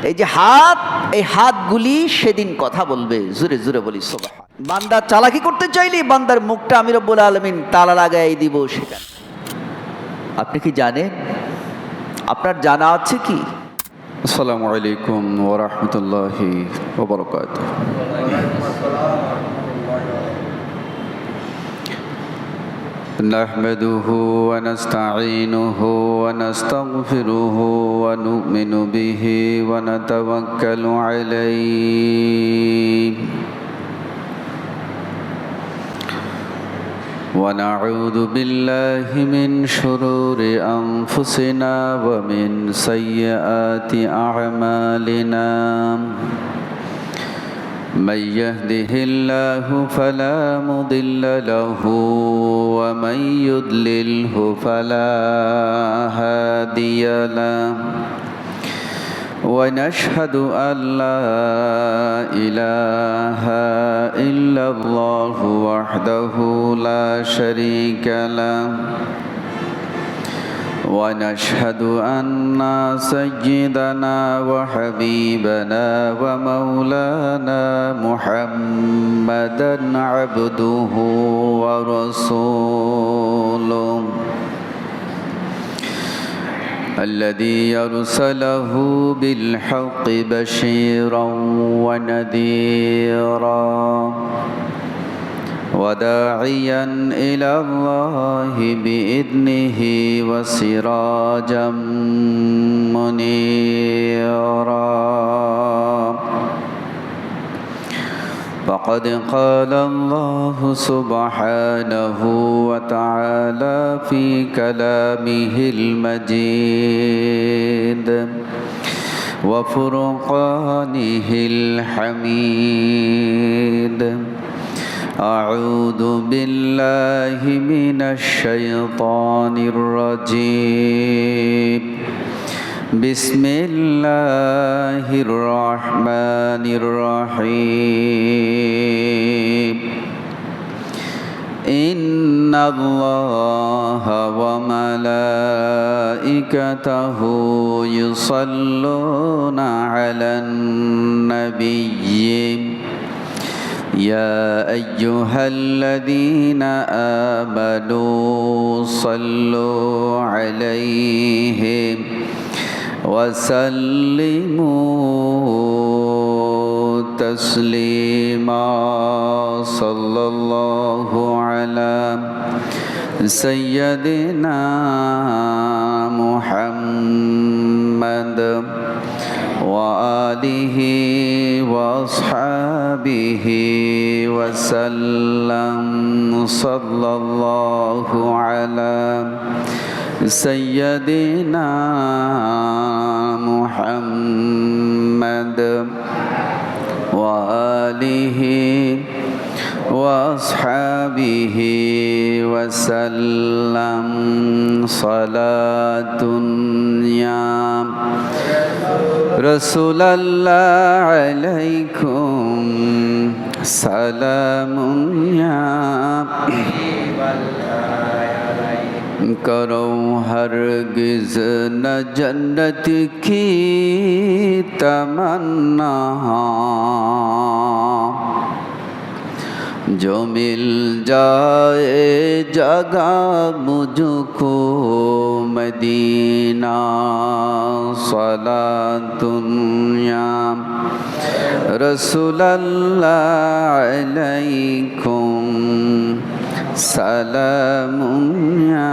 এই যে হাত, এই হাতগুলি সেদিন কথা বলবে। জোরে জোরে বলি সুবহান। বান্দা চালাকি করতে চাইলে বান্দার মুখটা আমি রব্বুল আলামিন তালা লাগাই দিব সেখানে। আপনি কি জানেন? আপনার জানা আছে কি? আসসালামু আলাইকুম ওয়া রাহমাতুল্লাহি ওয়া বারাকাতুহু। নাহমাদুহু ওয়া নাস্তাঈনুহু ওয়া নাস্তাগফিরুহু ওয়া নু'মিনু বিহি ওয়া নাতাওয়াক্কালু আলাইহি ونعوذ بالله من شرور أنفسنا ومن سيئات أعمالنا من يهده الله فلا مضل له ومن يضلله فلا هادي له ونشهد أن لا إله إلا الله وحده لا شريك له ونشهد أن سيدنا وحبيبنا ومولانا محمدا عبده ورسوله الذي أرسله بالحق بشيرا ونذيرا وداعيا إلى الله بإذنه وسراجا منيرا فقد قال الله سبحانه وتعالى في كلامه المجيد وفرقانه الحميد أعوذ بالله من الشيطان الرجيم بسم الله الرحمن الرحيم إن الله وملائكته يصلون على النبي يا أيها الذين آمنوا صلوا عليه وسلموا تسليما صلى الله على سيدنا محمد وآله وأصحابه وسلم صلى الله على سيدنا محمد وآله وأصحابه وسلم صلاة يا رسول الله عليكم سلام يا کرو ہرگز نہ جنت کی تمنا جو مل جائے جگہ مجھ کو مدینہ صلاۃ یا رسول اللہ علیکم سلام یا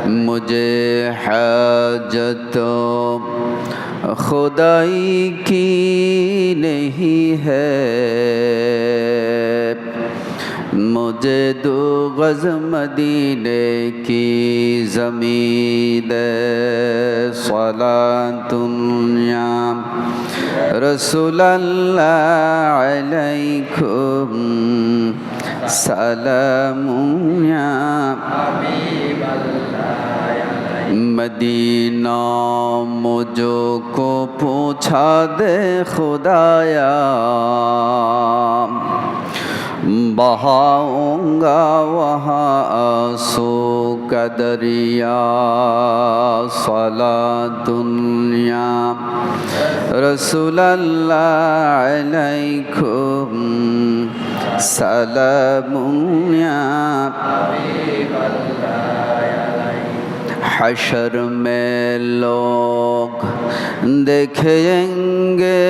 مجھے حاجت خدائی کی نہیں ہے مجھے دو غز مدینے کی زمین صلاۃ یا رسول اللہ علیکم سلام یا مدینہ مجھ کو پوچھا دے خدایا بہاؤں گا وہاں آنسو কদরিয়া সালাতুনিয়া রাসূলুল্লাহ আলাইকুম সালামুনিয়া हशर में लोग देखेंगे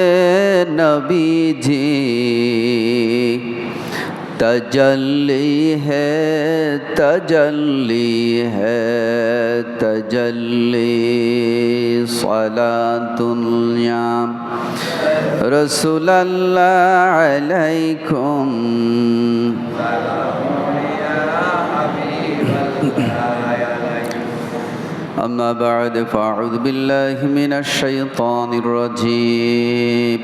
नबी जी तजल्ली है तजल्ली है तजल्ली सलातुल्या रसूलल्लाह अलैकुम أما بعد فأعوذ بالله من الشيطان الرجيم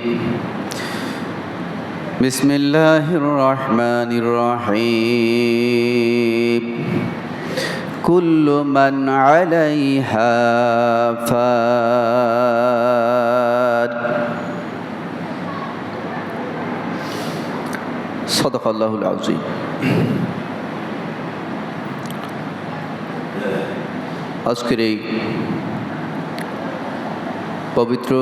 بسم الله الرحمن الرحيم كل من عليها فان صدق الله العظيم আজকের এই পবিত্র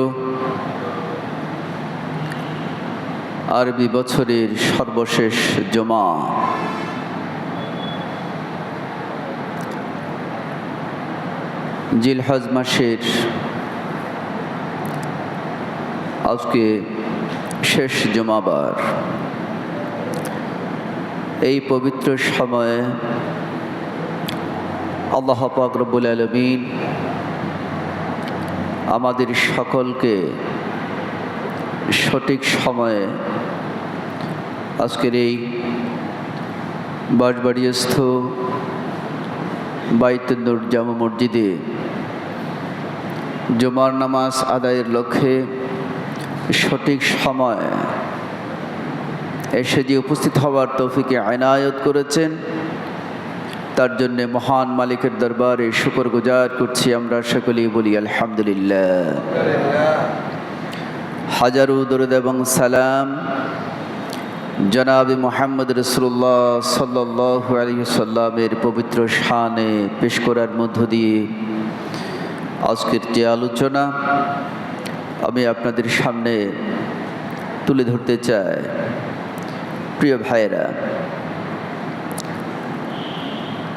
আরবি বছরের সর্বশেষ জুমা জিলহজ মাসের আজকে শেষ জুমাবার এই পবিত্র সময়ে আল্লাহ পাক রব্বুল আলামিন আমাদের সকলকে সঠিক সময়ে আজকের এই বাঁশবাড়িয়াস্থ বাইতুন নূর জামে মসজিদে জুমার নামাজ আদায়ের লক্ষ্যে সঠিক সময় এসে যে উপস্থিত হওয়ার তৌফিকে আনায়াত করেছেন তার জন্য মহান মালিকের দরবারে শুকরগুজার করছি আমরা সকলেই বলি আলহামদুলিল্লাহ। হাজারো দরুদ এবং সালাম জনাবে মুহাম্মদ রাসূলুল্লাহ সাল্লাল্লাহু আলাইহি ওয়াসাল্লামের পবিত্র শানে পেশ করার মধ্য দিয়ে আজকের যে আলোচনা আমি আপনাদের সামনে তুলে ধরতে চাই। প্রিয় ভাইয়েরা,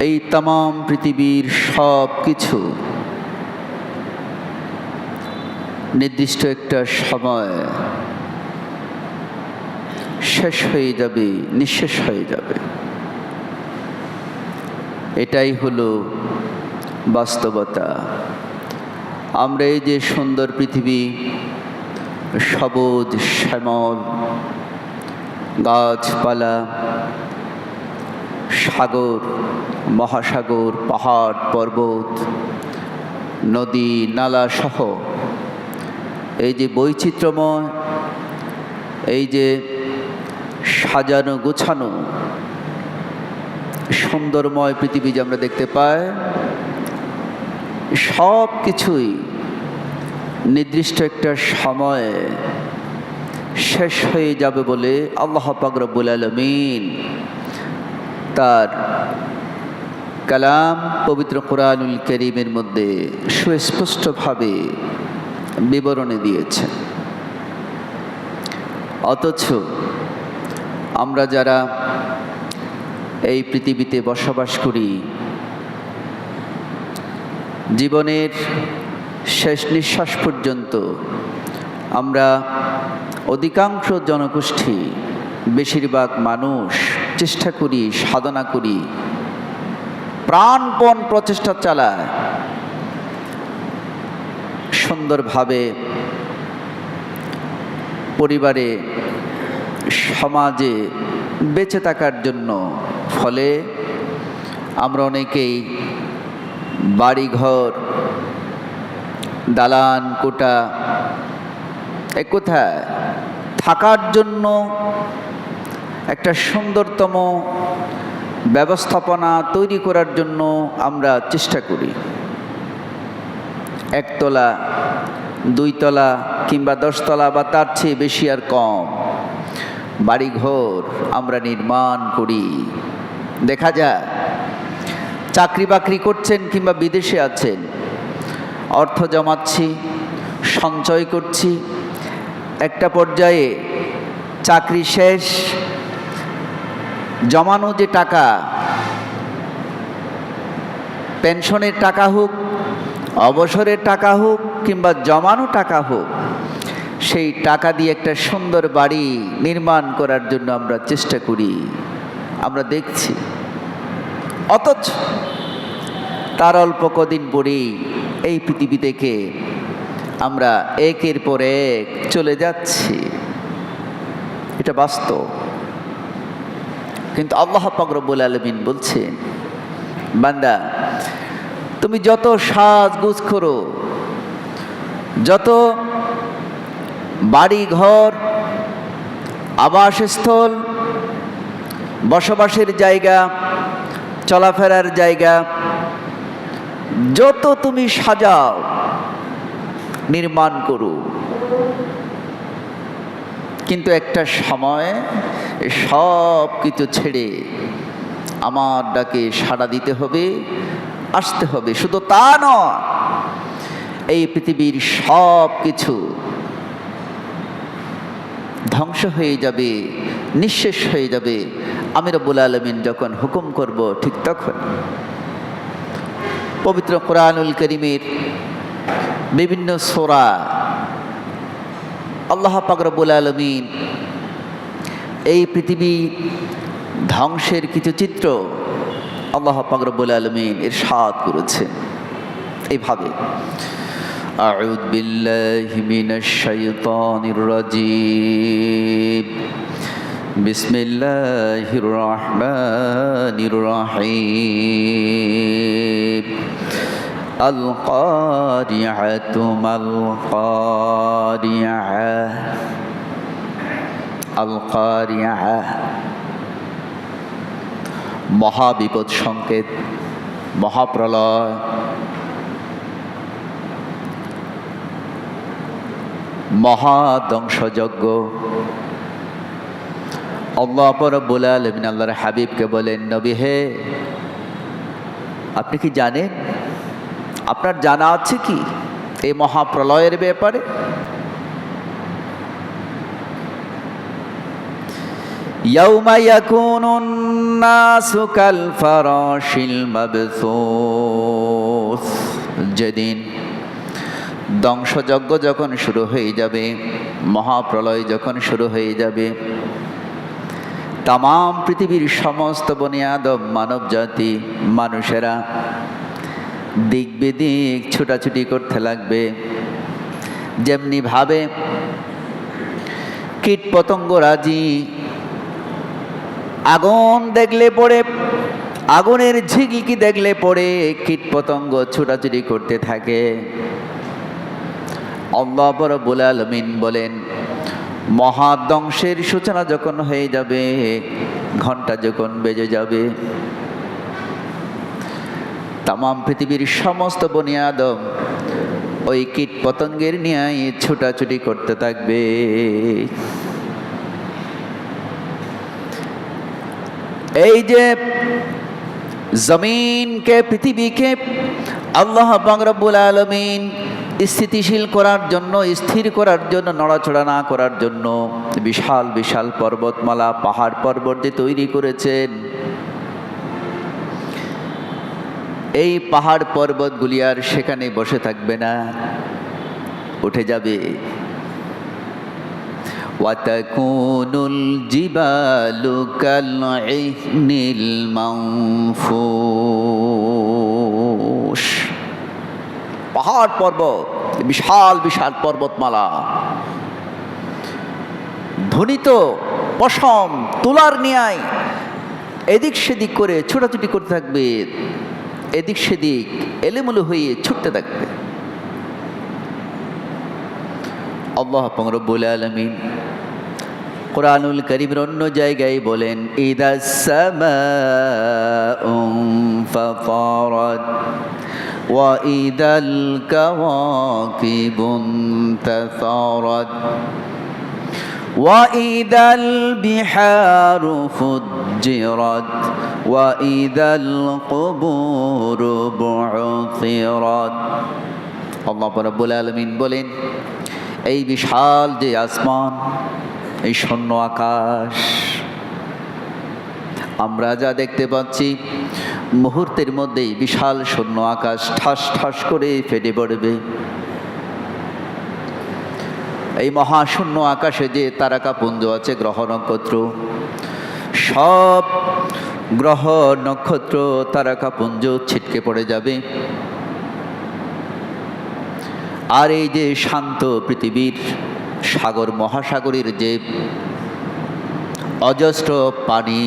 এই तमाम পৃথিবীর সব কিছু নির্দিষ্ট একটা সময় শেষ হয়ে যাবে, নিঃশেষ হয়ে যাবে। এটাই হলো বাস্তবতা। আমরা এই যে সুন্দর পৃথিবী, সবুজ শ্যামল গাছপালা, সাগর মহাসাগর, পাহাড় পর্বত, নদী নালা সহ এই যে বৈচিত্র্যময়, এই যে সাজানো গোছানো সুন্দরময় পৃথিবী যে আমরা দেখতে পাই, সব কিছুই নির্দিষ্ট একটা সময়ে শেষ হয়ে যাবে বলে আল্লাহ পাক রব্বুল আলামিন তার কালাম পবিত্র কোরআনুল কারীমের মধ্যে সুস্পষ্টভাবে বিবরণী দিয়েছেন। অথচ আমরা যারা এই পৃথিবীতে বসবাস করি, জীবনের শেষ নিঃশ্বাস পর্যন্ত আমরা অধিকাংশ জনগোষ্ঠী, বেশিরভাগ মানুষ চেষ্টা করি, সাধনা করি, প্রাণপণ প্রচেষ্টা চালায় সুন্দরভাবে পরিবারে সমাজে বেঁচে থাকার জন্য। ফলে আমরা অনেকেই বাড়িঘর, দালান কোঠা, এক কথায় থাকার জন্য একটা সুন্দরতম ব্যবস্থাপনা তৈরি করার জন্য আমরা চেষ্টা করি। একতলা, দুইতলা কিংবা 10 তলা বা তার চেয়ে বেশি আর কম বাড়িঘর আমরা নির্মাণ করি। দেখা যায় চাকরি বাকরি করছেন কিংবা বিদেশে আছেন, অর্থ জমাচ্ছি, সঞ্চয় করছি, একটা পর্যায়ে চাকরি শেষ, জমানো যে টাকা, পেনশনের টাকা হোক, অবসরের টাকা হোক কিংবা জমানো টাকা হোক, সেই টাকা দিয়ে একটা সুন্দর বাড়ি নির্মাণ করার জন্য আমরা চেষ্টা করি, আমরা দেখছি। অথচ তার অল্প কদিন পরেই এই পৃথিবী থেকে আমরা একের পর এক চলে যাচ্ছি, এটা বাস্তব। কিন্তু আল্লাহ পাক রব্বুল আলামিন বলছেন, বান্দা তুমি যত সাজগোজ করো, যত বাড়ি ঘর, আবাসস্থল, বসবাসের জায়গা, চলাফেরার জায়গা যত তুমি সাজাও, নির্মাণ করো, কিন্তু একটা সময় সব কিছু ছেড়ে আমার ডাকে সাড়া দিতে হবে, আসতে হবে। শুধু তা নয়, এই পৃথিবীর সব কিছু ধ্বংস হয়ে যাবে, নিঃশেষ হয়ে যাবে। আমি রব্বুল আলামিন যখন হুকুম করব, ঠিক তখন। পবিত্র কোরআনুল কারীমের বিভিন্ন সূরা আল্লাহ পাক রব্বুল আলামিন এই পৃথিবী ধ্বংসের কিছু চিত্র আল্লাহ পাক রব্বুল আলামিন ইরশাদ করেছেন এইভাবে, আউযু বিল্লাহি মিনাশ শাইতানির রাজীম, বিসমিল্লাহির রহমানির রহিম, আল কারিআতু মাল কারিআহ, আল কারিআহ মহাবিপদ সংকেত, মহাপ্রলয়, মহাধ্বংসযজ্ঞ। আল্লাহ রাব্বুল আলামিন আল্লাহর হাবিবকে বলেন, নবী হে, আপনি কি জানেন, আপনার জানা আছে কি এই মহাপ্রলয়ের ব্যাপারে? ইয়াউমা ইয়াকুনুন নাসু কাল ফারাশিল মাবসুস, যেদিন ধ্বংসযজ্ঞ যখন শুরু হয়ে যাবে, মহাপ্রলয় যখন শুরু হয়ে যাবে, তামাম পৃথিবীর সমস্ত বনি আদম মানব জাতি, মানুষেরা দিক বিদিক ছুটাছুটি করতে লাগবে। যেমনি ভাবে কীট পতঙ্গ রাজি আগুন দেখলে পড়ে, আগুনের ঝিলকি দেখলে পড়ে কীট পতঙ্গ ছুটাছুটি করতে থাকে, আল্লাহ রাব্বুল আলামিন বলেন, মহাধ্বংসের সূচনা যখন হয়ে যাবে, ঘন্টা যখন বেজে যাবে, তামাম পৃথিবীর সমস্ত বনি আদম ওই কীট পতঙ্গের নিয়ে ছুটাছুটি করতে থাকবে। এই যে জমিনকে, পৃথিবীকে আল্লাহ পাক রব্বুল আলামিন স্থিতিশীল করার জন্য, স্থির করার জন্য, নড়াচড়া না করার জন্য বিশাল বিশাল পর্বতমালা, পাহাড় পর্বত যে তৈরি করেছেন, এই পাহাড় পর্বতগুলি আর সেখানে বসে থাকবে না, উঠে যাবে। ওয়াতাকুনুল জিবালু কালইহনিল মানফুশ, পাহাড় পর্বত, বিশাল বিশাল পর্বতমালা ধ্বনিত পশম তুলার ন্যায় এদিক সেদিক করে ছোটাছুটি করতে থাকবে, এদিক সেদিক এলোমেলো হয়ে ছুটতে থাকবে। আল্লাহ পাক রব্বুল আলামিন কোরআনুল কারীমের অন্য জায়গায় বলেন, ইদাস সামাউ ফাতারাত ওয়া ইদাল কাওয়াকিবু ইনতাসারাত ওয়া ইদাল বিহারু سجرت وإذا القبور بعثرت আল্লাহ রাব্বুল আলামিন বলেন, এই বিশাল যে আসমান, এই শূন্য আকাশ, আমরা যা দেখতে পাচ্ছি মুহূর্তের মধ্যেই বিশাল শূন্য আকাশ ঠাস ঠাস করে ফেটে পড়বে। এই মহাশূন্য আকাশে যে তারকাপুঞ্জ আছে, গ্রহ নক্ষত্র, সব গ্রহ নক্ষত্র তারকাপুঞ্জ ছিটকে পড়ে যাবে। আর এই যে শান্ত পৃথিবীর সাগর মহাসাগরের যে অজস্র পানি,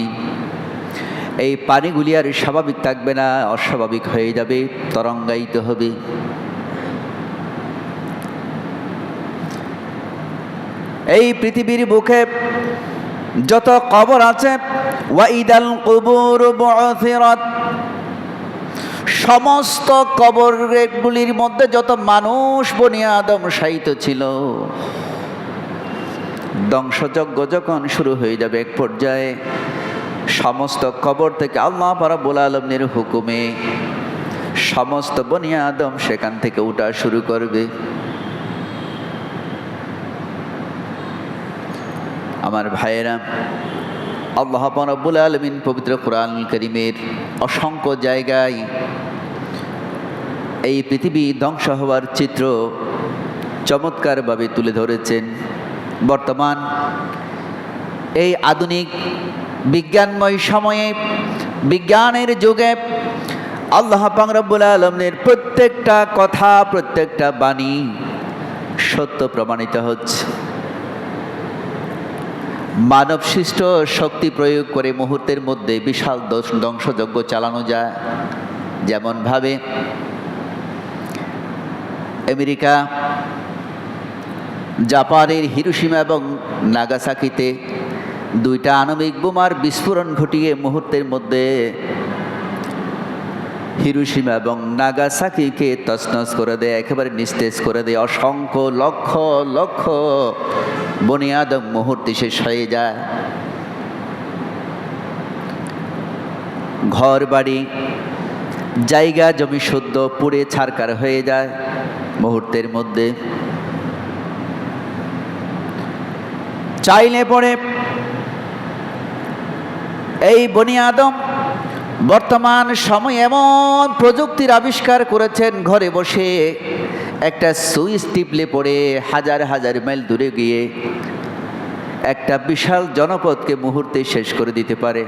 এই পানিগুলি আর স্বাভাবিক থাকবে না, অস্বাভাবিক হয়ে যাবে, তরঙ্গায়িত হবে। এই পৃথিবীর বুকে যত কবর আছে, ওয়াইদাল কুবুর বু'থিরাত, সমস্ত কবরগুলির মধ্যে যত মানুষ বনি আদম শায়িত ছিল, ধ্বংসযজ্ঞ যখন শুরু হয়ে যাবে, এক পর্যায়ে সমস্ত কবর থেকে আল্লাহ রাব্বুল আলামিনের হুকুমে সমস্ত বনি আদম সেখান থেকে উঠা শুরু করবে। আমার ভাইয়েরা, আল্লাহ রাব্বুল আলামিন পবিত্র কোরআনুল কারীমের অসংখ্য জায়গায় এই পৃথিবী ধ্বংস হওয়ার চিত্র চমৎকারভাবে তুলে ধরেছেন। বর্তমান এই আধুনিক বিজ্ঞানময় সময়ে, বিজ্ঞানের যুগে আল্লাহ পাক রব্বুল আলামিনের প্রত্যেকটা কথা, প্রত্যেকটা বাণী সত্য প্রমাণিত হচ্ছে। মানব সৃষ্ট শক্তি প্রয়োগ করে মুহূর্তের মধ্যে বিশাল ধ্বংসযজ্ঞ চালানো যায়। যেমনভাবে আমেরিকা জাপানের হিরোশিমা এবং নাগাসাকিতে দুইটা আণবিক বোমার বিস্ফোরণ ঘটিয়ে মুহূর্তের মধ্যে হিরোশিমা এবং নাগাসাকিকে তছনছ করে দেয়, একেবারে নিস্তেজ করে দেয়। অসংখ্য লক্ষ লক্ষ বনি আদম মুহূর্তে শেষ হয়ে যায়। ঘর বাড়ি, জায়গা জমি শুদ্ধ পুড়ে ছারকার হয়ে যায় মুহূর্তের মধ্যে। চাইলে পড়ে এই বনি আদম বর্তমান সময় এমন প্রযুক্তির আবিষ্কার করেছেন, ঘরে বসে একটা সুইচ টিপলে পড়ে হাজার হাজার মাইল দূরে গিয়ে একটা বিশাল জনপদকে মুহূর্তে শেষ করে দিতে পারে,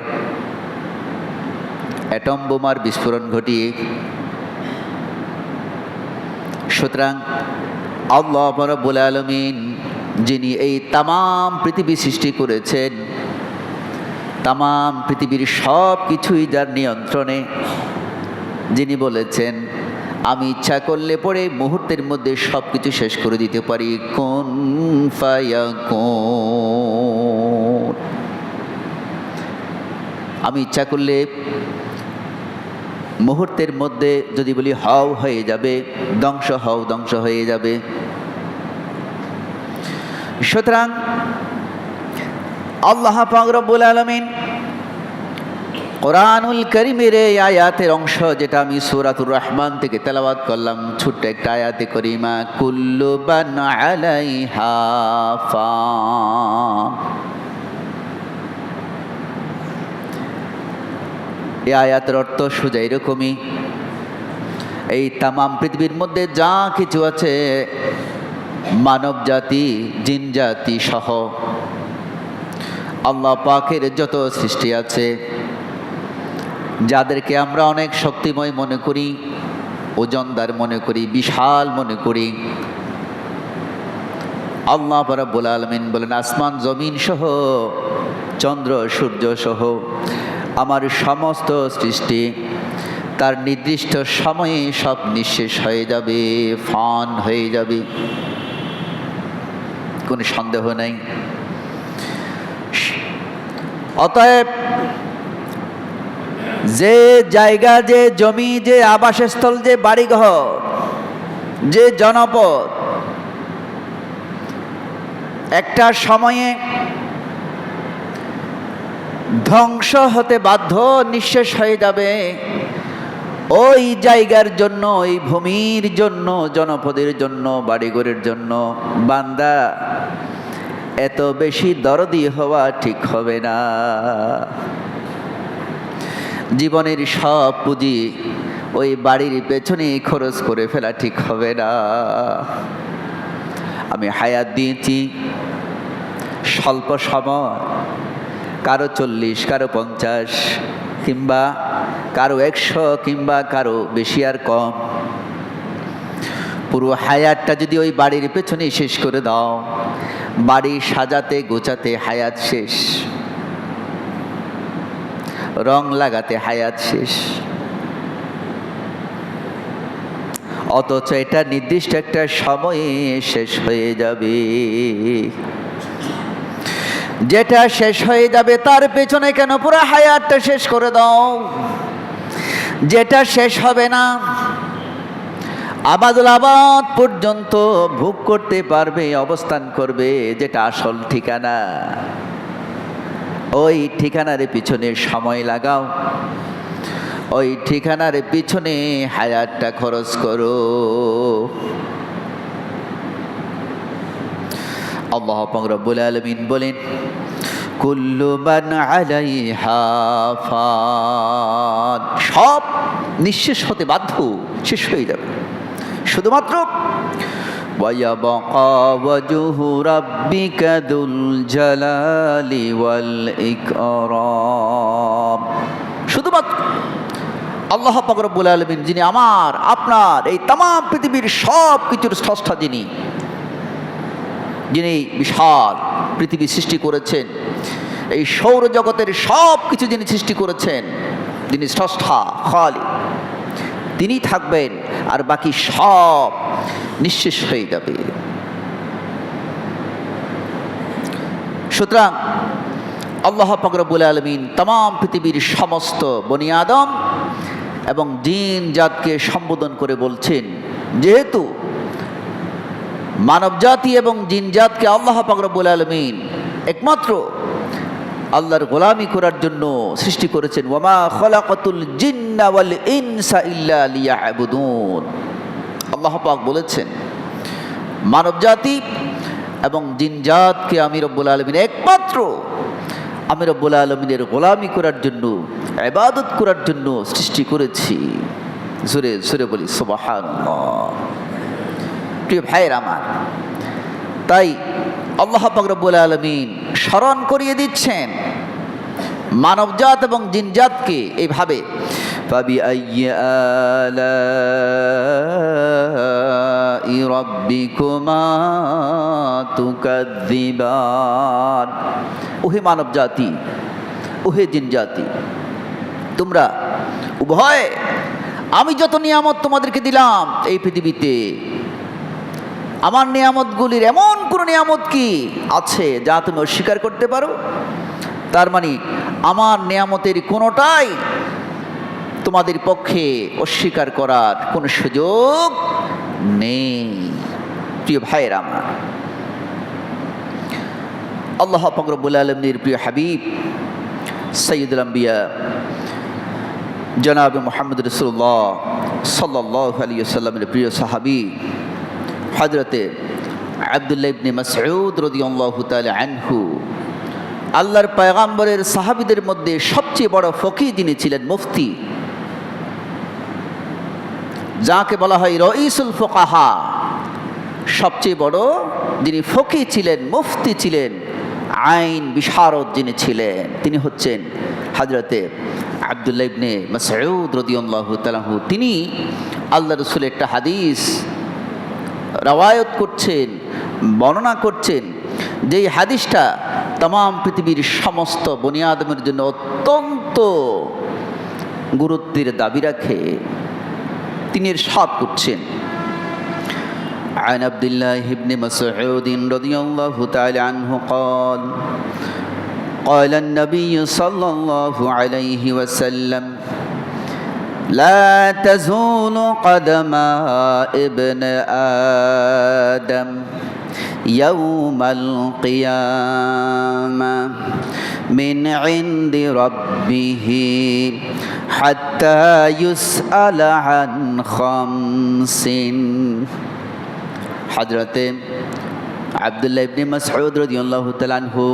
অ্যাটম বোমার বিস্ফোরণ ঘটিয়ে। সুতরাং আল্লাহ রাব্বুল আলামিন, যিনি এই তামাম পৃথিবী সৃষ্টি করেছেন, তামাম পৃথিবীর সব কিছুই যার নিয়ন্ত্রণে, যিনি বলেছেন আমি ইচ্ছা করলে পরে মুহূর্তের মধ্যে সব কিছু শেষ করে দিতে পারি, কুন ফায়াকুন। আমি ইচ্ছা করলে মুহূর্তের মধ্যে যদি বলি হও, হয়ে যাবে, ধ্বংস হও, ধ্বংস হয়ে যাবে। সুতরাং আল্লাহ পাক রব্বুল আলামিন কোরআনুল কারীমের এই আয়াতের অংশ, যেটা আমি সূরাতুর রহমান থেকে তেলাওয়াত করলাম, ছোট্ট একটা আয়াতে করিমা, কুল্লু বান আলাইহা ফান। এই আয়াতের অর্থ সোজা এরকমই, এই তামাম পৃথিবীর মধ্যে যা কিছু আছে, মানব জাতি, জিন জাতি সহ আল্লাহ পাকের যত সৃষ্টি আছে, যাদেরকে আমরা অনেক শক্তিময় মনে করি, ওজনদার মনে করি, বিশাল মনে করি, আল্লাহ রাব্বুল আলামিন বলেন আসমান জমিন সহ, চন্দ্র সূর্য সহ আমার সমস্ত সৃষ্টি তার নির্দিষ্ট সময়ে সব নিঃশেষ হয়ে যাবে, ফান হয়ে যাবে, কোনো সন্দেহ নাই। অতএব যে জায়গা, যে জমি, যে আবাসস্থল, যে বাড়িঘর, যে জনপদ একটা সময়ে ধ্বংস হতে বাধ্য, নিঃশেষ হয়ে যাবে। ওই জায়গার জন্য, ওই ভূমির জন্য, জনপদের জন্য, বাড়িঘরের জন্য বান্দা এত বেশি দরদি হওয়া ঠিক হবে না। জীবনের সব পুঁজি ওই বাড়ির পেছনে খরচ করে ফেলা ঠিক হবে না। আমি হায়াত দিয়েছি স্বল্প সময়, কারো 40, কারো 50, কিংবা কারো 100, কিংবা কারো বেশি আর কম। পুরো হায়াতটা যদি ওই বাড়ির পেছনে শেষ করে দাও, বাড়ি সাজাতে গোছাতে হায়াত শেষ, রং লাগাতে হায়াত শেষ। অথচ এটা নির্দিষ্ট একটা সময়ে শেষ হয়ে যাবে। যেটা শেষ হয়ে যাবে তার পেছনে কেন পুরো হায়াতটা শেষ করে দাও? যেটা শেষ হবে না, আবাদুল আবাদ পর্যন্ত ভোগ করতে পারবে, অবস্থান করবে, যেটা আসল ঠিকানা, ওই ঠিকানার পিছনে সময় লাগাও, ওই ঠিকানার পিছনে হায়াতটা খরচ করো। আল্লাহ পাক রব্বুল আলামিন বলেন, কুল্লু মান আলাইহা ফান, সব নিঃশেষ হতে বাধ্য, শেষ হয়ে যাবে। শুধুমাত্র ওয়ায়াবকা ওয়াজহু রাব্বিকা যুল জালালি ওয়াল ইকরাম, শুধুমাত্র আল্লাহ পাক রব্বুল আলামিন, যিনি আমার আপনার এই তামাম পৃথিবীর সব কিছুর স্রষ্টা, যিনি বিশাল পৃথিবী সৃষ্টি করেছেন, এই সৌরজগতের সব কিছু যিনি সৃষ্টি করেছেন, যিনি স্রষ্টা খালিক, তিনি থাকবেন, আর বাকি সব নিঃশেষ হয়ে যাবে। সুতরাং আল্লাহ পাক রব্বুল আলামিন তামাম পৃথিবীর সমস্ত বনি আদম এবং জিন জাতকে সম্বোধন করে বলছেন, যেহেতু মানব জাতি এবং জিন জাতকে আল্লাহ পাক রব্বুল আলামিন একমাত্র আল্লাহর গোলামি করার জন্য সৃষ্টি করেছেন, ওয়ামা খলাকাতুল জিন্না ওয়াল ইনসা ইল্লা লিয়াবুদুন, আল্লাহ পাক বলেছেন মানব জাতি এবং জিন জাতকে আমি রব্বুল আলামিন একমাত্র আমি রব্বুল আলামিনের গোলামি করার জন্য, ইবাদত করার জন্য সৃষ্টি করেছি। জোরে জোরে বলি সুবহানাল্লাহ। প্রিয় ভাইয়ের আমার, তাই আল্লাহ পাক রব্বুল আলামিন স্মরণ করিয়ে দিচ্ছেন মানবজাত এবং জিনজাতকে এইভাবে, ফাবিআইয়ি আলাই রাব্বিকুমা তুকাযযিবান, ওহে মানব জাতি, ওহে জিন জাতি, তোমরা উভয়, আমি যত নিয়ামত তোমাদেরকে দিলাম এই পৃথিবীতে, আমার নিয়ামতগুলির এমন কোন নিয়ামত কি আছে যা তুমি অস্বীকার করতে পারো? তার মানে আমার নিয়ামতের কোনোটাই তোমাদের পক্ষে অস্বীকার করার কোনো সুযোগ নেই। প্রিয় ভাইয়ের আমার, আল্লাহ পাক রব্বুল আলামিনের প্রিয় হাবিব সাইয়্যিদুল আম্বিয়া জনাব মুহাম্মদ রাসূলুল্লাহ সাল্লাল্লাহু আলাইহি ওয়াসাল্লামের প্রিয় সাহাবী হযরতে আব্দুল্লাহ ইবনে মাসউদ রাদিয়াল্লাহু তাআলা আনহু, আল্লাহর পয়গম্বরের সাহাবীদের মধ্যে সবচেয়ে বড় ফকিহ যিনি ছিলেন, মুফতি, যাকে বলা হয় রাইসুল ফুকাহা, সবচেয়ে বড় যিনি ফকিহ ছিলেন, মুফতি ছিলেন, আইন বিশারদ যিনি ছিলেন, তিনি হচ্ছেন হযরতে আব্দুল্লাহ ইবনে মাসউদ রাদিয়াল্লাহু তাআলা আনহু। তিনি আল্লাহ রাসূলের একটা হাদিস রওয়ায়াত করছেন, বর্ণনা করছেন, যেই হাদিসটা তামাম পৃথিবীর সমস্ত বনি আদমের জন্য অত্যন্ত গুরুত্বের দাবি রাখে। তিনি ইরশাদ করছেন, عن عبد الله بن مسعود رضي الله تعالى عنه قال قال النبي صلى الله عليه وسلم لا تزول قدم ابن آدم يوم القيامة من عند ربه حتى يسأل عن خمس হযরতে আব্দুল্লাহ ইবনে মাসউদ রাদিয়াল্লাহু তাআলা আনহু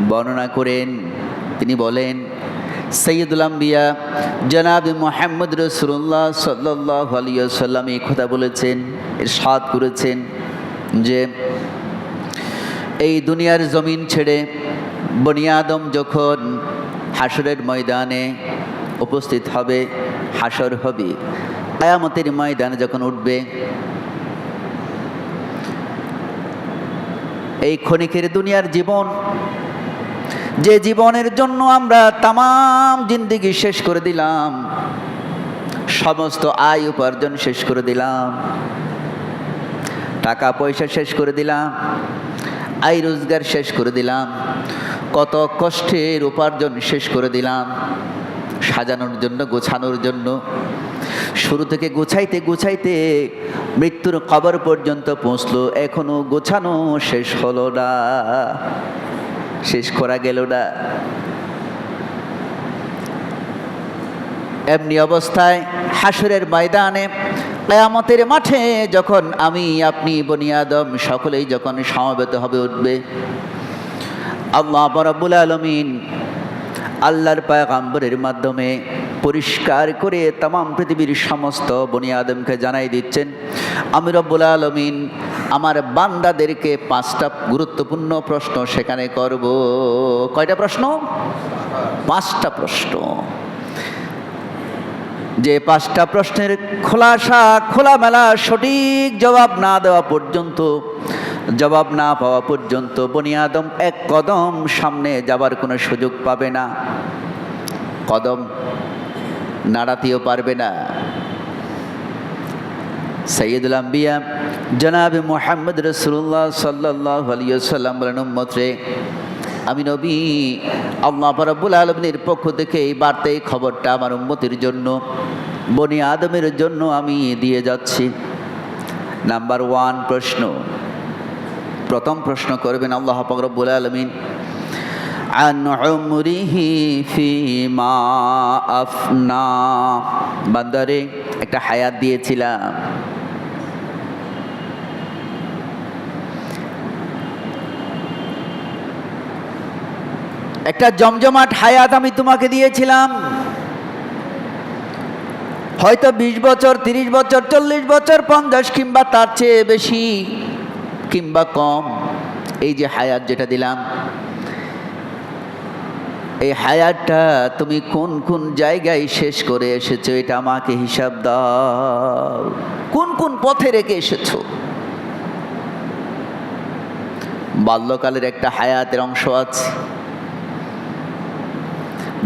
বর্ণনা করেন, তিনি বলেন সৈয়দুল আম্বিয়া জনাব মুহাম্মদ রাসূলুল্লাহ সাল্লাল্লাহু আলাইহি ওয়াসাল্লাম এই কথা বলেছেন, ইরশাদ করেছেন যে এই দুনিয়ার জমিন ছেড়ে বনি আদম যখন হাসরের ময়দানে উপস্থিত হবে, হাসর হবে, কিয়ামতের ময়দানে যখন উঠবে, এই ক্ষণিকের দুনিয়ার জীবন, যে জীবনের জন্য আমরা তামাম জিন্দেগি শেষ করে দিলাম, সমস্ত আয় উপার্জন শেষ করে দিলাম, টাকা পয়সা শেষ করে দিলাম, আয় রোজগার শেষ করে দিলাম, কত কষ্টের উপার্জন শেষ করে দিলাম সাজানোর জন্য, গোছানোর জন্য। শুরু থেকে গোছাইতে গোছাইতে মৃত্যুর কবর পর্যন্ত পৌঁছলো, এখনো গোছানো শেষ হলো না, শেষ করা গেল না। এমনি অবস্থায় হাসরের ময়দানে, কিয়ামতের মাঠে যখন আমি আপনি বনি আদম সকলেই যখন সমবেত হবে, উঠবে, আল্লাহ রাব্বুল আলামিন আল্লাহর পয়গম্বরের মাধ্যমে পরিষ্কার করে তামাম পৃথিবীর সমস্ত বনি আদমকে জানাই দিচ্ছেন, আমি রব্বুল আলামিন আমার বান্দাদেরকে 5টা গুরুত্বপূর্ণ প্রশ্ন সেখানে করব। কয়টা প্রশ্ন? 5টা প্রশ্ন। যে 5টা প্রশ্নের খোলাসা, খোলামেলা সঠিক জবাব না দেওয়া পর্যন্ত, জবাব না পাওয়া পর্যন্ত বনি আদম এক কদম সামনে যাবার কোনো সুযোগ পাবে না, কদম নাড়াতেও পারবে না। সৈয়দুল আম্বিয়া জনাব মুহাম্মদ রাসূলুল্লাহ সাল্লাল্লাহু আলাইহি ওয়াসাল্লাম বলেন, উম্মত রে, আমি নবী আল্লাহ রাব্বুল আলামিনের পক্ষ থেকে এই বার্তা, এই খবরটা আমার উম্মতের জন্য, বনি আদমের জন্য আমি দিয়ে যাচ্ছি। নাম্বার 1 প্রশ্ন, প্রথম প্রশ্ন করবেন আল্লাহ পাক রব্বুল আলামিন, আন উমরিহি ফিমা আফনা। বান্দারে, একটা হায়াত দিয়েছিলাম, একটা জমজমাট হায়াত আমি তোমাকে দিয়েছিলাম। হয়তো 20 বছর, 30 বছর, 40 বছর, 50 কিংবা তার চেয়ে বেশি কিংবা কম, এই যে হায়াত যেটা দিলাম, এই হায়াতটা তুমি কোন কোন জায়গায় শেষ করে এসেছো, এটা আমাকে হিসাব দাও। কোন কোন পথে রেখে এসেছো? বাল্যকালের একটা হায়াতের অংশ আছে,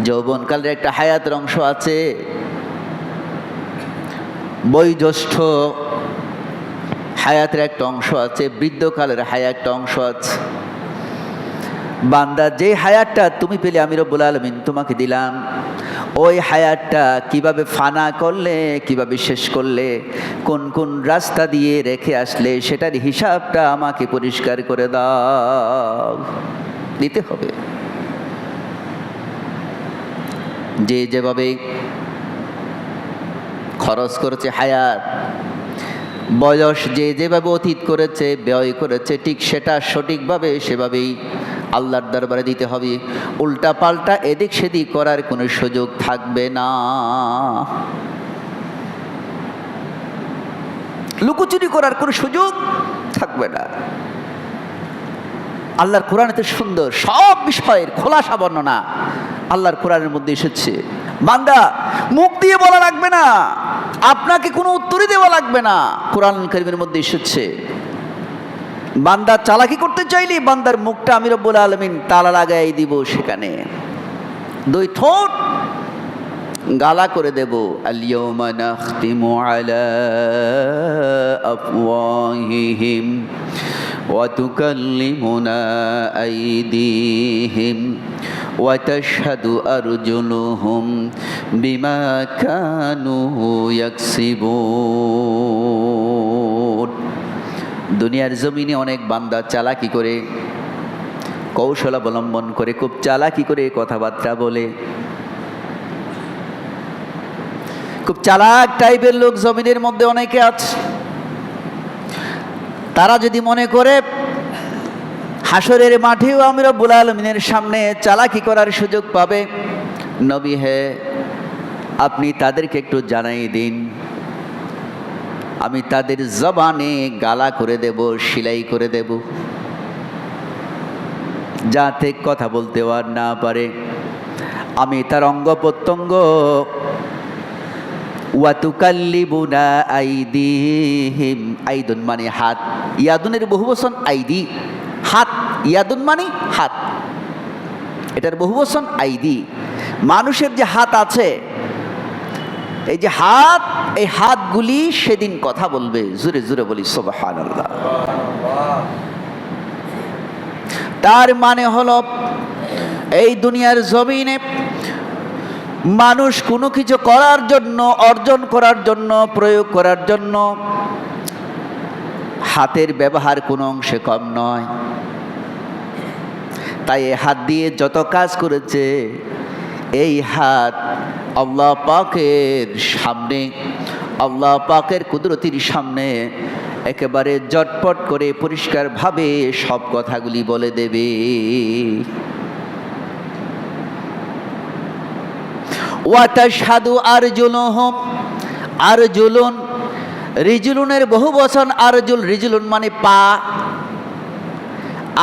যৌবনকালের একটা হায়াতের অংশ আছে, বয়োজ্যেষ্ঠ হায়াতের একটা অংশ আছে, বৃদ্ধকালের হায়াতটা অংশ আছে। বান্দা, যে হায়াতটা তুমি পেলে আমি রব্বুল আলামিন তোমাকে দিলাম, ওই হায়াতটা কিভাবে ফানা করলে, কিভাবে শেষ করলে, কোন কোন রাস্তা দিয়ে রেখে আসলে, সেটার হিসাবটা আমাকে পরিষ্কার করে দাও, দিতে হবে। যে যেভাবে খরচ করেছে হায়াত, বয়স যে যেভাবে অতীত করেছে, ব্যয় করেছে, ঠিক সেটা সঠিকভাবে সেভাবেই আল্লাহর দরবারে দিতে হবে। উল্টা পাল্টা এদিক সেদিক করার কোনো সুযোগ থাকবে না, লুকোচুরি করার কোনো সুযোগ থাকবে না। আল্লাহর কোরআন এত সুন্দর, সব বিষয়ের খোলাসা বর্ণনা আল্লাহর কোরআনের মধ্যে এসেছে। বান্দা, মুখ দিয়ে বলা লাগবে না, আপনাকে কোনো উত্তরই দেওয়া লাগবে না, কোরআন কারীমের মধ্যে এসেছে। বান্দা চালাকি করতে চাইলে বান্দার মুখটা আমি রব্বুল আলামিন তালা লাগাই দিব, সেখানে 2 ঠোঁট গালা করে দেব। আল-ইয়াওমা নাখতিমু আলা আফওয়াহিহিম ওয়া তুকাল্লিমুনা আইদিহিম ওয়া তাশহাদু আরজুলুহুম বিমা কানু ইয়াকসিবুন। দুনিয়ার জমিনে অনেক বান্দা চালাকি করে, কৌশল অবলম্বন করে, খুব চালাকি করে কথাবার্তা বলে। খুব চালাক টাইপের লোক জমিনের মধ্যে অনেকে আছে। তারা যদি মনে করে হাসরের মাঠেও আমি রব্বুল আলামিনের সামনে চালাকি করার সুযোগ পাবে, নবী হে আপনি তাদেরকে একটু জানাই দিন, আমি তাদের জবানে গালা করে দেব, সেলাই করে দেব, যাতে কথা বলতে আর না পারে। আমি তার অঙ্গ প্রত্যঙ্গ ওয়াতুকাল্লিবুনা আইদিহিম, আইদুন মানে হাত, ইয়াদুনের বহুবচন আইদি, হাত, ইয়াদুন মানে হাত, এটার বহুবচন আইদি। মানুষের যে হাত আছে, এই যে হাত, এই হাতগুলি সেদিন কথা বলবে। জোরে জোরে বলি সুবহানাল্লাহ। তার মানে হলো এই দুনিয়ার জমিনে মানুষ কোনো কিছু করার জন্য, অর্জন করার জন্য, প্রয়োগ করার জন্য হাতের ব্যবহার কোনো অংশে কম নয়। তাই এই হাত দিয়ে যত কাজ করেছে, এই হাত আল্লাহ পাকের সামনে, আল্লাহ পাকের কুদরতির সামনে একেবারে জটপট করে পরিষ্কারভাবে সব কথাগুলি বলে দেবে। ওয়াতাশহাদু আরজুলুহুম, আরজুলুন, রিজুলুনের বহু বচন আরজুল, রিজুলুন মানে পা।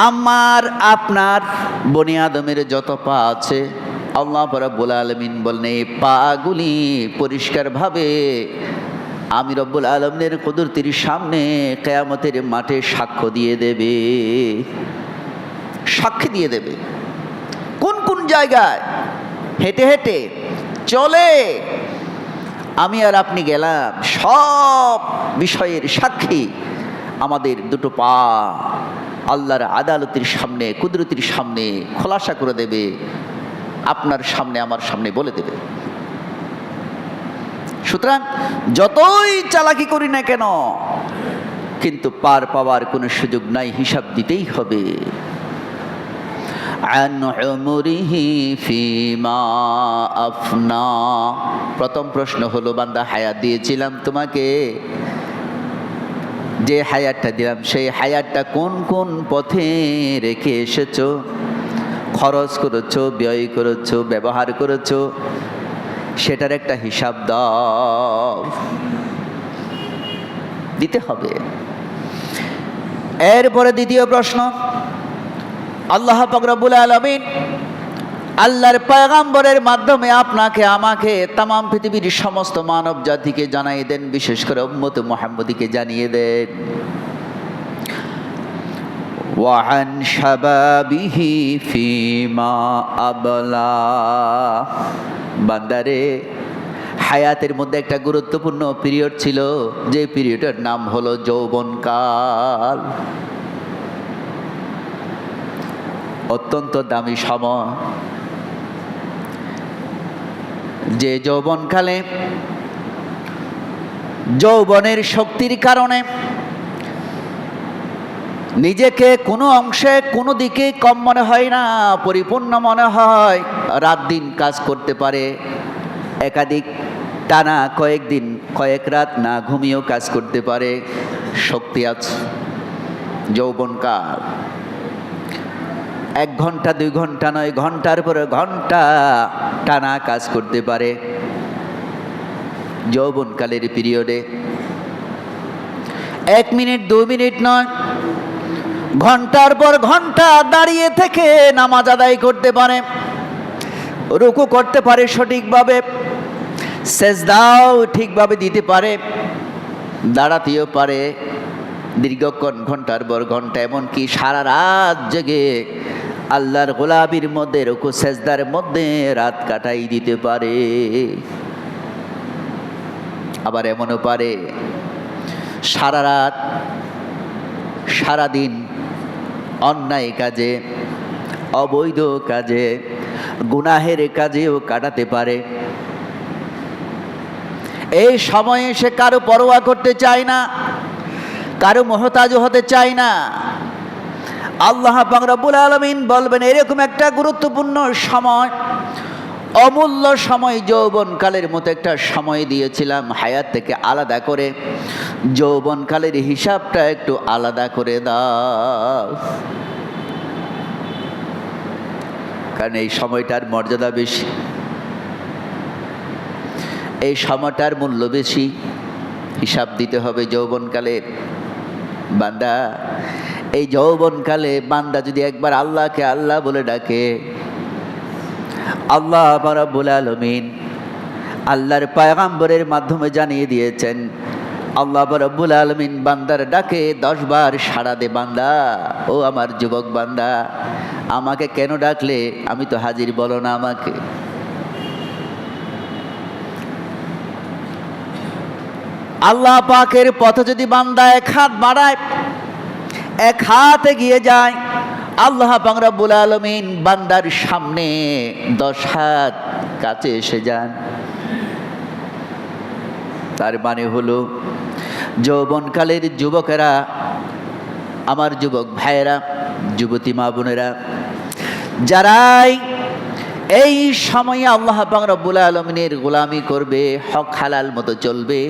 আমার আপনার বনি আদমের যত পা আছে, আল্লাহ রাব্বুল আলামিন বলেন এই পাগুলি পরিষ্কারভাবে আমি রব্বুল আলামিনের কুদরতির সামনে কিয়ামতের মাঠে সাক্ষ্য দিয়ে দেবে, সাক্ষী দিয়ে দেবে। কোন কোন জায়গায় হেঁটে হেঁটে চলে আমি আর আপনি গেলাম, সব বিষয়ের সাক্ষী আমাদের দুটো পা আল্লাহর আদালতের সামনে, কুদরতির সামনে খোলাসা করে দেবে, আপনার সামনে আমার সামনে বলে দেবে। সুতরাং যতই চালাকি করি না কেন, কিন্তু পার পাওয়ার কোনো সুযোগ নাই, হিসাব দিতেই হবে। আন উমরিহি ফিমা আফনা, প্রথম প্রশ্ন হলো বান্দা হায়াত দিয়েছিলাম তোমাকে, যে হায়াতটা দিলাম সেই হায়াতটা কোন কোন পথে রেখে এসেছো, খরচ করেছো, ব্যয় করেছো, ব্যবহার করেছো, সেটার একটা হিসাব দাও, দিতে হবে। এরপরে দ্বিতীয় প্রশ্ন, আল্লাহ পাক রব্বুল আলামিন আল্লাহর পয়গম্বরের মাধ্যমে আপনাকে আমাকে তামাম পৃথিবীর সমস্ত মানব জাতিকে জানিয়ে দেন, বিশেষ করে উম্মত মুহাম্মদীকে জানিয়ে দেন। ওয়ান শাবাবিহি ফিমা আবলা, বান্দারে হায়াতের মধ্যে একটা গুরুত্বপূর্ণ পিরিয়ড ছিল, যে পিরিয়ডের নাম হলো যৌবনকাল। অত্যন্ত দামি সময়, যে যৌবনকালে যৌবনের শক্তির কারণে নিজেকে কোনো অংশে কোনো দিকে কম মনে হয় না, পরিপূর্ণ মনে হয়। রাত দিন কাজ করতে পারে, একাধিক টানা কয়েকদিন কয়েক রাত না ঘুমিয়েও কাজ করতে পারে, শক্তি আছে। যৌবনকাল 1 ঘন্টা 2 ঘন্টা নয়, ঘন্টার পরে ঘন্টা টানা কাজ করতে পারে যৌবনকালের পিরিয়ডে। 1 মিনিট 2 মিনিট নয়, ঘন্টার পর ঘন্টা দাঁড়িয়ে থেকে নামাজ আদায় করতে পারে, রুকু করতে পারে সঠিকভাবে, সেজদাও ঠিকভাবে দিতে পারে, দাঁড়াতেও পারে দীর্ঘক্ষণ, ঘন্টার পর ঘন্টা, এমনকি সারা রাত জেগে আল্লাহর গোলামির মধ্যে, রুকু সেজদার মধ্যে রাত কাটাই দিতে পারে। আবার এমনও পারে সারা রাত সারাদিন অন্যায় কাজে, অবৈধ কাজে, গুনাহের কাজেও কাটাতে পারে। এই সময়ে সে কারো পরোয়া করতে চায় না, কারো মহতাজ হতে চায় না, আল্লাহ পাক রব্বুল আলামিন বলবেন এরকম একটা গুরুত্বপূর্ণ সময়, অমূল্য সময়, যৌবনকালের মতো একটা সময় দিয়েছিলাম হায়াত থেকে আলাদা করে, যৌবনকালের হিসাবটা একটু আলাদা করে দাও। কারণ এই সময়টার মর্যাদা বেশি, এই সময়টার মূল্য বেশি, হিসাব দিতে হবে যৌবনকালের। বান্দা, এই যৌবনকালে বান্দা যদি একবার আল্লাহকে আল্লাহ বলে ডাকে, আল্লাহ রাব্বুল আলামিন আল্লাহর পয়গম্বরের মাধ্যমে জানিয়ে দিয়েছেন, আল্লাহ রাব্বুল আলামিন বান্দার ডাকে 10 বার সাড়া দে। বান্দা, ও আমার যুবক বান্দা, আমাকে কেন ডাকলে? আমি তো হাজির, বলো না আমাকে। আল্লাহ পাকের পথে যদি বান্দা এক হাত বাড়ায়, এক হাত এগিয়ে যায়, আল্লাহ পাক রব্বুল আলামিন বান্দার সামনে 10 হাত কাছে এসে যান। তার মানে হলো যৌবনকালের যুবকেরা, আমার যুবক ভাইয়েরা, যুবতী মা বোনেরা, যারাই এই সময়ে আল্লাহ পাক রব্বুল আলামিনের গোলামি করবে, হক হালাল মতো চলবে,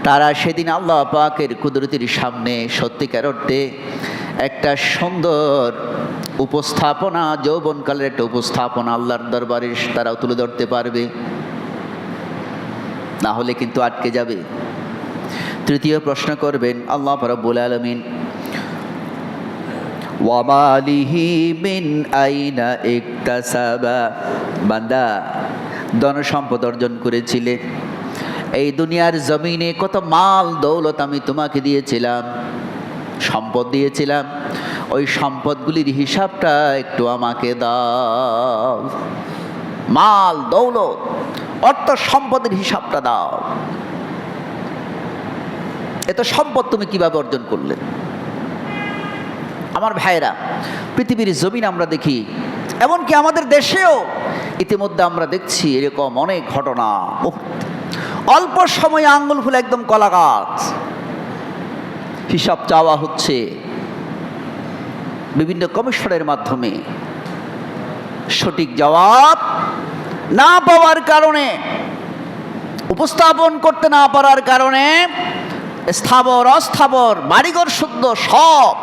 তারা সেদিন আল্লাহ পাকের কুদরতির সামনে সত্যিকার অর্থে একটা সুন্দর উপস্থাপনা, যৌবনকালের একটা উপস্থাপনা আল্লাহর দরবারে তারাও তুলে ধরতে পারবে। না হলে কিন্তু আটকে যাবে। তৃতীয় প্রশ্ন করবেন আল্লাহ রাব্বুল আলামিন, ওয়া মালিহি মিন আইনা ইকতাসাবা। বান্দা, ধন সম্পদ অর্জন করেছিলে, এই দুনিয়ার জমিনে কত মাল দৌলত আমি তোমাকে দিয়েছিলাম, সম্পদ দিয়েছিলাম, ওই সম্পদগুলির হিসাবটা একটু আমাকে দাও। মাল দৌলত, অর্থ সম্পদের হিসাবটা দাও। এত সম্পদ তুমি কিভাবে অর্জন করলে? আমার ভাইরা, পৃথিবীর জমিন আমরা দেখি, এমনকি আমাদের দেশেও ইতিমধ্যে আমরা দেখছি এরকম অনেক ঘটনা। অল্প সময়ে আঙ্গুল ফুলে একদম কলা গাছ, হিসাব চাওয়া হচ্ছে বিভিন্ন কমিশনের মাধ্যমে। সঠিক জবাব না পাওয়ার কারণে, উপস্থাপন করতে না পারার কারণে স্থাবর অস্থাবর বাড়িঘর শুদ্ধ সব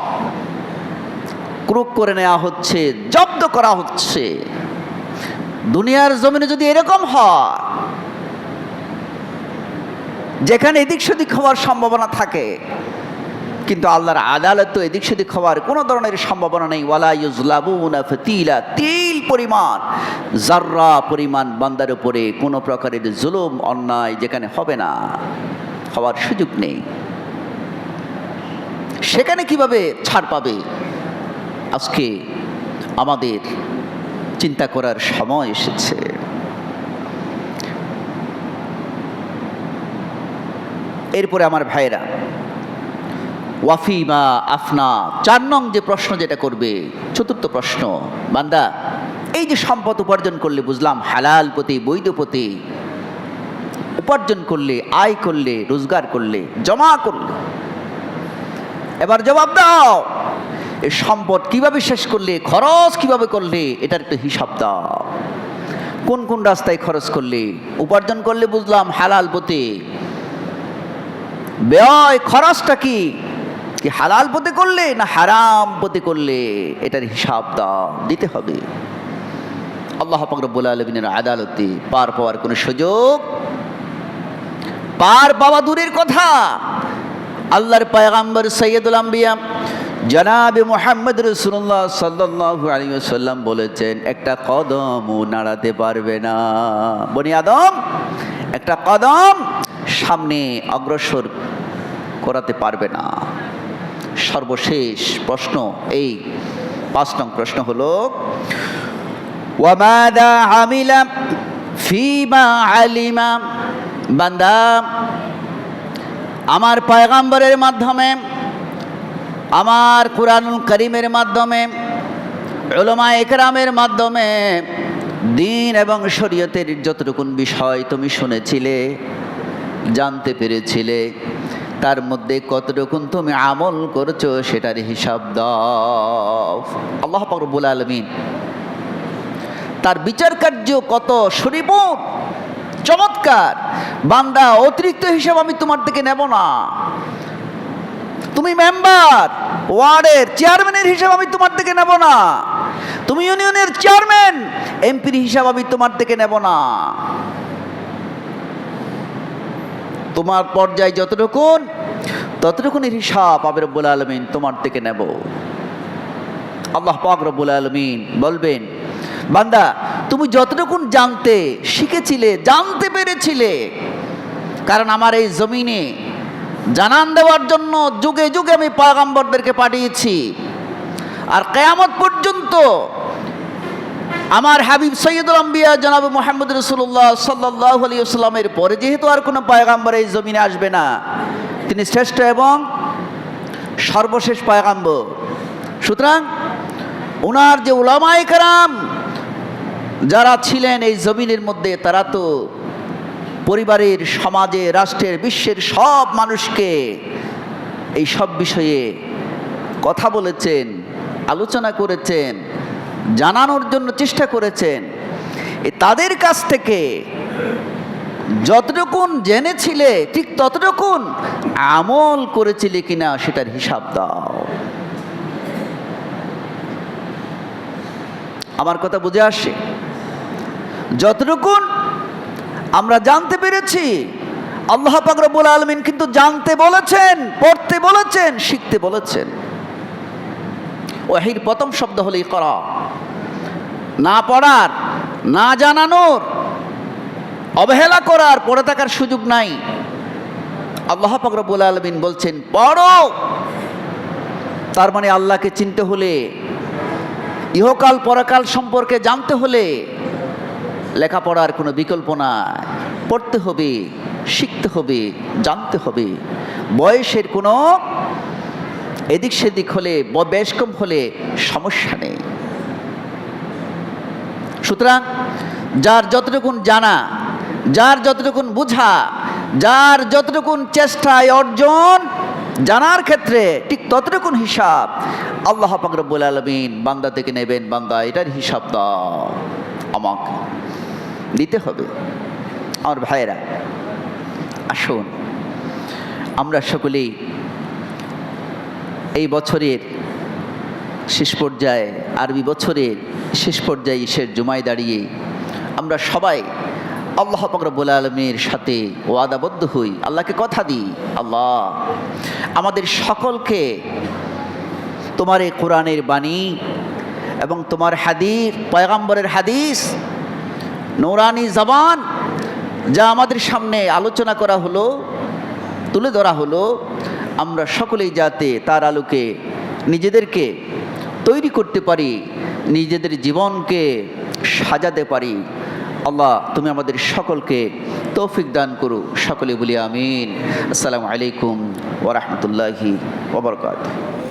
ক্রুক করে নেওয়া হচ্ছে, জব্দ করা হচ্ছে। দুনিয়ার জমিনে যদি এরকম হয়, যেখানে এদিক সেদিক হওয়ার সম্ভাবনা থাকে, কিন্তু আল্লাহর আদালত তো এদিক সেদিক হওয়ার কোনো ধরনের সম্ভাবনা নেই। ওয়ালা ইউজলামুনা ফাতিলা, তিল পরিমাণ, জাররা পরিমাণ বান্দার উপরে কোনো প্রকারের জুলুম অন্যায় যেখানে হবে না, হওয়ার সুযোগ নেই, সেখানে কিভাবে ছাড় পাবে? আজকে আমাদের চিন্তা করার সময় এসেছে। এরপরে আমার ভাইয়েরা, ওয়াফিমা আফনা, 4 নং যে প্রশ্ন যেটা করবে, চতুর্থ প্রশ্ন, বান্দা এই যে সম্পদ উপার্জন করলে, বুঝলাম হালাল পথে, বৈধ পথে উপার্জন করলে, আয় করলে, রোজগার করলে, জমা করলে, এবার জবাব দাও, এই সম্পদ কিভাবে শেষ করলে, খরচ কিভাবে করলে, এটার একটু হিসাব দাও। কোন কোন রাস্তায় খরচ করলে, উপার্জন করলে বুঝলাম হালাল পথে, ব্যয় খরচটা কি হালাল পথে করলে না হারাম পথে করলে, এটার হিসাব দাও, দিতে হবে। আল্লাহ পাক রব্বুল আলামিনের আদালতে পার পাওয়ার কোনো সুযোগ, পার পাওয়া দূরের কথা, আল্লাহর পয়গম্বর সৈয়দুল আম্বিয়া জনাবে মুহাম্মদ রাসূলুল্লাহ সাল্লাল্লাহু আলাইহি ওয়াসাল্লাম বলেছেন, একটা কদমও নাড়াতে পারবে না বনি আদম, একটা কদম সামনে অগ্রসর করাতে পারবে না। সর্বশেষ প্রশ্ন, এই 5 নং প্রশ্ন হলো, ওয়ামাদা আমিলা ফিমা আলিমা। বান্দা, আমার পয়গম্বরের মাধ্যমে, আমার কুরআনুল কারীমের মাধ্যমে, উলামায়ে কেরামের মাধ্যমে দ্বীন এবং শরীয়তের যতটুকুন বিষয় তুমি শুনেছিলে, জানতে পেরেছিলে, তার মধ্যে কতটুকুন তুমি আমল করছো সেটার হিসাব দাও। আল্লাহ পাক রব্বুল আলামিন তার বিচার কার্য কত সুনিপুণ চমৎকার। বান্দা, অতিরিক্ত হিসাব আমি তোমার থেকে নেব না। তুমি মেম্বার, ওয়ার্ডের চেয়ারম্যানের হিসাব আমি তোমার থেকে নেব না। তুমি ইউনিয়নের চেয়ারম্যান, এমপির হিসাব আমি তোমার থেকে নেব না। তোমার পর্যায়ে ততটুকুনের হিসাব আমি রব্বুল আলামিন তোমার থেকে নেব। আল্লাহ পাক রব্বুল আলামিন বলবেন, বান্দা তুমি যতটুকুন জানতে শিখেছিলে, জানতে পেরেছিলে, কারণ আমার এই জমিনে জানান দেওয়ার জন্য যুগে যুগে আমি পয়গম্বরদেরকে পাঠিয়েছি। আর কিয়ামত পর্যন্ত আমার হাবিব সৈয়দুল আম্বিয়া জনাব মুহাম্মদ রাসূলুল্লাহ সাল্লাল্লাহু আলাইহি ওয়াসাল্লামের পরে যেহেতু আর কোনো পয়গম্বর এই জমিনে আসবে না, তিনি শ্রেষ্ঠ এবং সর্বশেষ পয়গম্বর। সুতরাং ওনার যে উলামায়ে কেরাম যারা ছিলেন এই জমিনের মধ্যে, তারা তো পরিবারের, সমাজে, রাষ্ট্রের, বিশ্বের সব মানুষকে এই সব বিষয়ে কথা বলেছেন, আলোচনা করেছেন, জানানোর জন্য চেষ্টা করেছেন। তাদের কাছ থেকে যতটুকুন জেনেছিলে ঠিক ততটুকুন আমল করেছিলে কিনা সেটার হিসাব দাও। আমার কথা বুঝে আসে? যতটুকুন আমরা জানতে পেরেছি, আল্লাহ পাক রব্বুল আলামিন কিন্তু জানতে বলেছেন, পড়তে বলেছেন, শিখতে বলেছেন। ওয়াহির প্রথম শব্দ হলো ইকরা। না পড়ার, না জানানোর, অবহেলা করার, পড়ে থাকার সুযোগ নাই। আল্লাহ পাক রব্বুল আলামিন বলছেন পড়ো। তার মানে আল্লাহকে চিনতে হলে, ইহকাল পরকাল সম্পর্কে জানতে হলে লেখাপড়ার কোনো বিকল্প নাই। পড়তে হবে, শিখতে হবে, জানতে হবে। বয়সের কোনো এদিক সেদিক হলে, বয়স কম হলে সমস্যা নেই। সুতরাং যার যতটুকুন জানা, যার যতটুকুন বুঝা, যার যতটুকুন চেষ্টায় অর্জন, জানার ক্ষেত্রে ঠিক ততটুকুন হিসাব আল্লাহ পাক রব্বুল আলামিন বান্দা থেকে নেবেন। বান্দা, এটার হিসাব দাও, আমাকে দিতে হবে। আমার ভাইয়েরা, আসুন আমরা সকলেই এই বছরের শেষ পর্যায়ে, আরবি বছরের শেষ পর্যায়ে শেষ জুমায় দাঁড়িয়ে আমরা সবাই আল্লাহ পাক রব্বুল আলামিনের সাথে ওয়াদাবদ্ধ হই, আল্লাহকে কথা দিই, আল্লাহ আমাদের সকলকে তোমার এই কোরআনের বাণী এবং তোমার হাদিস, পয়গম্বরের হাদিস, নূরানি জবান যা আমাদের সামনে আলোচনা করা হলো, তুলে ধরা হলো, আমরা সকলেই যাতে তার আলোকে নিজেদেরকে তৈরি করতে পারি, নিজেদের জীবনকে সাজাতে পারি। আল্লাহ তুমি আমাদের সকলকে তৌফিক দান করো। সকলে বলি আমিন। আসসালামু আলাইকুম ওয়া রাহমাতুল্লাহি ওয়া বারাকাতুহু।